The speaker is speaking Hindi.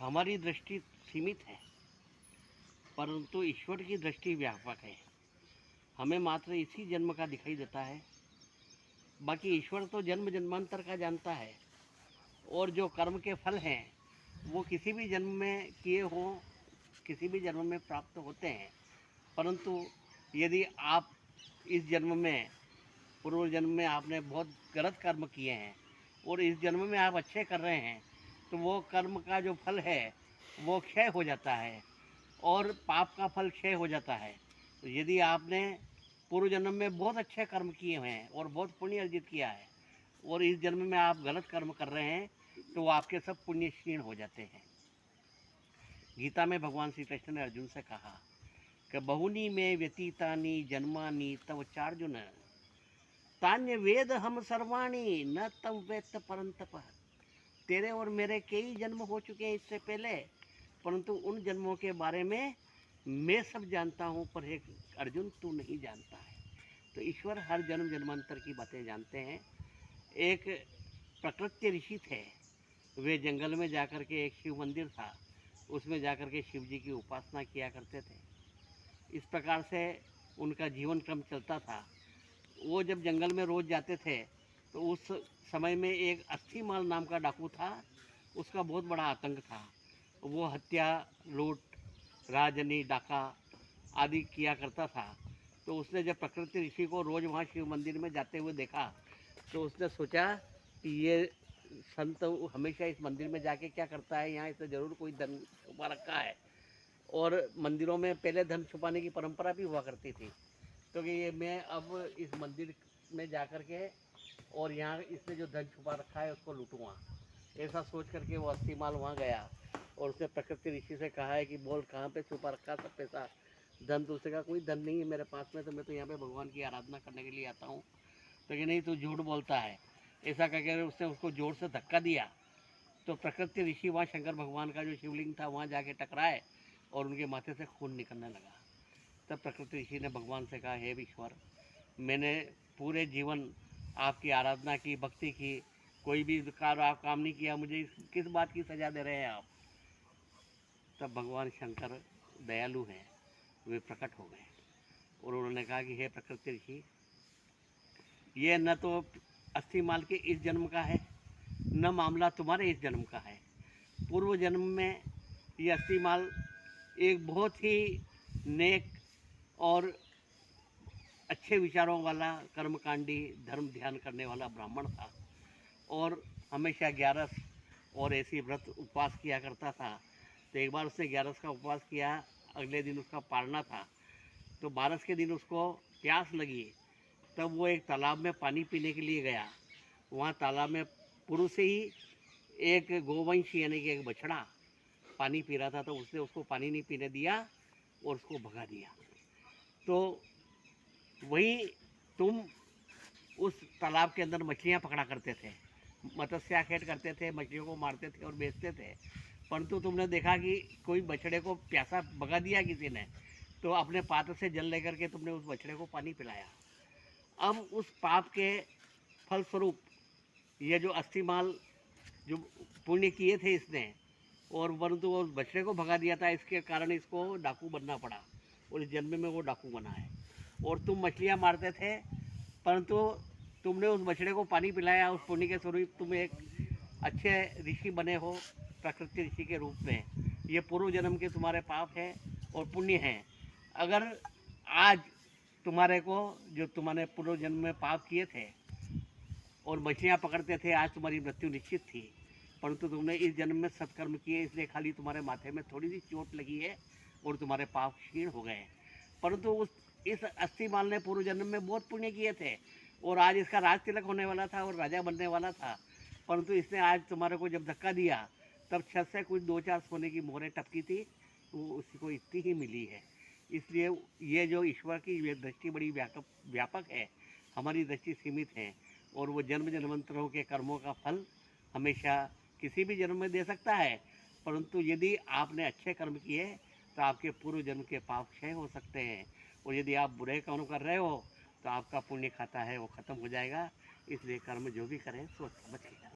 हमारी दृष्टि सीमित है, परंतु ईश्वर की दृष्टि व्यापक है। हमें मात्र इसी जन्म का दिखाई देता है। बाकी ईश्वर तो जन्म जन्मांतर का जानता है, और जो कर्म के फल हैं वो किसी भी जन्म में किए हों, किसी भी जन्म में प्राप्त होते हैं। परंतु यदि आप इस जन्म में, पूर्व जन्म में आपने बहुत गलत कर्म किए हैं और इस जन्म में आप अच्छे कर रहे हैं, तो वो कर्म का जो फल है वो क्षय हो जाता है और पाप का फल क्षय हो जाता है। तो यदि आपने पूर्व जन्म में बहुत अच्छे कर्म किए हैं और बहुत पुण्य अर्जित किया है और इस जन्म में आप गलत कर्म कर रहे हैं, तो आपके सब पुण्य क्षीण हो जाते हैं। गीता में भगवान श्री कृष्ण ने अर्जुन से कहा कि बहुनी में व्यतीतानि जन्मानि तव चार्जुन, तान्य वेद हम सर्वाणी न तव वेत्त परंतप। तेरे और मेरे कई जन्म हो चुके हैं इससे पहले, परंतु उन जन्मों के बारे में मैं सब जानता हूँ, पर एक अर्जुन तू नहीं जानता है। तो ईश्वर हर जन्म जन्मांतर की बातें जानते हैं। एक प्रकृति ऋषि थे, वे जंगल में जाकर के, एक शिव मंदिर था, उसमें जाकर के शिव जी की उपासना किया करते थे। इस प्रकार से उनका जीवन क्रम चलता था। वो जब जंगल में रोज़ जाते थे तो उस समय में एक अस्थिमाल नाम का डाकू था, उसका बहुत बड़ा आतंक था। वो हत्या, लूट, राजनी, डाका आदि किया करता था। तो उसने जब प्रकृति ऋषि को रोज़ वहाँ शिव मंदिर में जाते हुए देखा, तो उसने सोचा कि ये संत हमेशा इस मंदिर में जाके क्या करता है, यहाँ इसे ज़रूर कोई धन छुपा रखा है। और मंदिरों में पहले धन छुपाने की परंपरा भी हुआ करती थी। तो कि ये मैं अब इस मंदिर में जा कर के और यहाँ इसने जो धन छुपा रखा है उसको लूटूंगा, ऐसा सोच करके वो अस्थिमाल वहाँ गया और उसने प्रकृति ऋषि से कहा है कि बोल कहाँ पे छुपा रखा सब पैसा, धन। दूसरे का कोई धन नहीं है मेरे पास में, तो मैं तो यहाँ पे भगवान की आराधना करने के लिए आता हूँ। तो कि नहीं, तू झूठ बोलता है। ऐसा करके उसने उसको जोर से धक्का दिया। तो प्रकृति ऋषि वहाँ शंकर भगवान का जो शिवलिंग था वहाँ जाके टकराए और उनके माथे से खून निकलने लगा। तब प्रकृति ऋषि ने भगवान से कहा, हे ईश्वर, मैंने पूरे जीवन आपकी आराधना की, भक्ति की, कोई भी आप काम नहीं किया, मुझे किस बात की सज़ा दे रहे हैं आप। तब भगवान शंकर दयालु हैं, वे प्रकट हो गए और उन्होंने कहा कि हे प्रकृति ऋषि, ये न तो अस्थिमाल के इस जन्म का है, न मामला तुम्हारे इस जन्म का है। पूर्व जन्म में ये अस्थिमाल एक बहुत ही नेक और अच्छे विचारों वाला, कर्मकांडी, धर्म ध्यान करने वाला ब्राह्मण था और हमेशा 11 और ऐसी व्रत उपवास किया करता था। तो एक बार उसने 11 का उपवास किया, अगले दिन उसका पारना था। तो 12 के दिन उसको प्यास लगी, तब वो एक तालाब में पानी पीने के लिए गया। वहाँ तालाब में पूर्व से ही एक गोवंश यानी कि एक बछड़ा पानी पी रहा था, तो उसने उसको पानी नहीं पीने दिया और उसको भगा दिया। तो वहीं तुम उस तालाब के अंदर मछलियाँ पकड़ा करते थे, मत्स्याखेट करते थे, मछलियों को मारते थे और बेचते थे। परंतु तुमने देखा कि कोई बछड़े को प्यासा भगा दिया किसी ने, तो अपने पात्र से जल लेकर के तुमने उस बछड़े को पानी पिलाया। अब उस पाप के फलस्वरूप ये जो अस्थिमाल जो पुण्य किए थे इसने, और परंतु वो बछड़े को भगा दिया था, इसके कारण इसको डाकू बनना पड़ा और इस जन्म में वो डाकू बना है। और तुम मछलियाँ मारते थे, परंतु तुमने उस बछड़े को पानी पिलाया, उस पुण्य के स्वरूप तुम एक अच्छे ऋषि बने हो, प्रकृति ऋषि के रूप में। ये पूर्व जन्म के तुम्हारे पाप है और पुण्य हैं। अगर आज तुम्हारे को, जो तुम्हारे पूर्व जन्म में पाप किए थे और मछलियाँ पकड़ते थे, आज तुम्हारी मृत्यु निश्चित थी, परंतु तुमने इस जन्म में सत्कर्म किए, इसलिए खाली तुम्हारे माथे में थोड़ी सी चोट लगी है और तुम्हारे पाप क्षीण हो गए। परंतु इस अस्थिमाल ने पूर्व जन्म में बहुत पुण्य किए थे और आज इसका राज तिलक होने वाला था और राजा बनने वाला था, परंतु इसने आज तुम्हारे को जब धक्का दिया, तब छत से कुछ 2-4 सोने की मोहरें टपकी थी, वो उसी को इतनी ही मिली है। इसलिए ये जो ईश्वर की दृष्टि बड़ी व्यापक है, हमारी दृष्टि सीमित है, और वो जन्म जन्मांतरों के कर्मों का फल हमेशा किसी भी जन्म में दे सकता है। परंतु यदि आपने अच्छे कर्म किए तो आपके पूर्व जन्म के पाप क्षय हो सकते हैं, और यदि आप बुरे कर्म कर रहे हो तो आपका पुण्य खाता है वो ख़त्म हो जाएगा। इसलिए कर्म जो भी करें सोच समझ के करें।